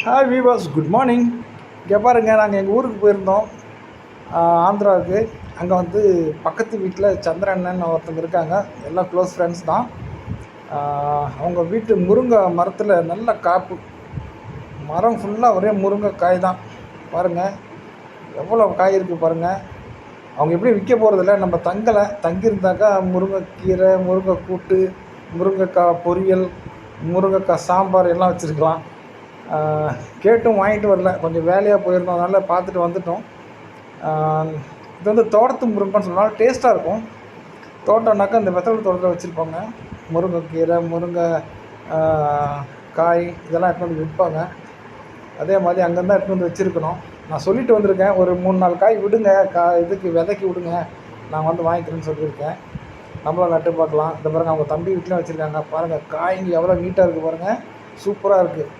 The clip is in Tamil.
Hi viewers, good morning. இங்கே பாருங்கள், நாங்கள் எங்கள் ஊருக்கு போயிருந்தோம், ஆந்திராவுக்கு. அங்கே வந்து பக்கத்து வீட்டில் சந்திரண்ணன் ஒருத்தங்க இருக்காங்க. எல்லாம் க்ளோஸ் ஃப்ரெண்ட்ஸ் தான். அவங்க வீட்டு முருங்கை மரத்தில் நல்ல காப்பு. மரம் ஃபுல்லாக ஒரே முருங்கை காய் தான். பாருங்கள் எவ்வளோ காய் இருக்குது பாருங்கள். அவங்க எப்படி விற்க போகிறதில்ல, நம்ம தங்கியிருந்தாக்கா முருங்கைக்கீரை, முருங்கை கூட்டு, முருங்கைக்காய் பொரியல், முருங்கைக்காய் சாம்பார் எல்லாம் வச்சுருக்கலாம். கேட்டும் வாங்கிட்டு வரல, கொஞ்சம் வேலையாக போயிருந்தோம், அதனால் பார்த்துட்டு வந்துட்டோம். இது வந்து தோட்டத்து முருங்கைன்னு சொன்னால் டேஸ்ட்டாக இருக்கும். தோட்டம்னாக்கா இந்த வெத்தலை தோட்டத்தில் வச்சுருப்பாங்க. முருங்கைக்கீரை, முருங்கை காய் இதெல்லாம் எடுத்துகிட்டு வந்து விற்பாங்க. அதே மாதிரி அங்கேருந்து எடுத்துகிட்டு வந்து வச்சுருக்கணும். நான் சொல்லிட்டு வந்திருக்கேன், ஒரு 3-4 காய் விடுங்க, இதுக்கு விதைக்கி விடுங்க, நான் வந்து வாங்கிக்கிறேன்னு சொல்லியிருக்கேன். நம்மளும் நட்டு பார்க்கலாம். இந்த பாருங்கள், அவங்க தம்பி வீட்லேயும் வச்சுருக்காங்க. பாருங்கள் காய்ங்க எவ்வளோ நீட்டாக இருக்குது பாருங்கள், சூப்பராக இருக்குது.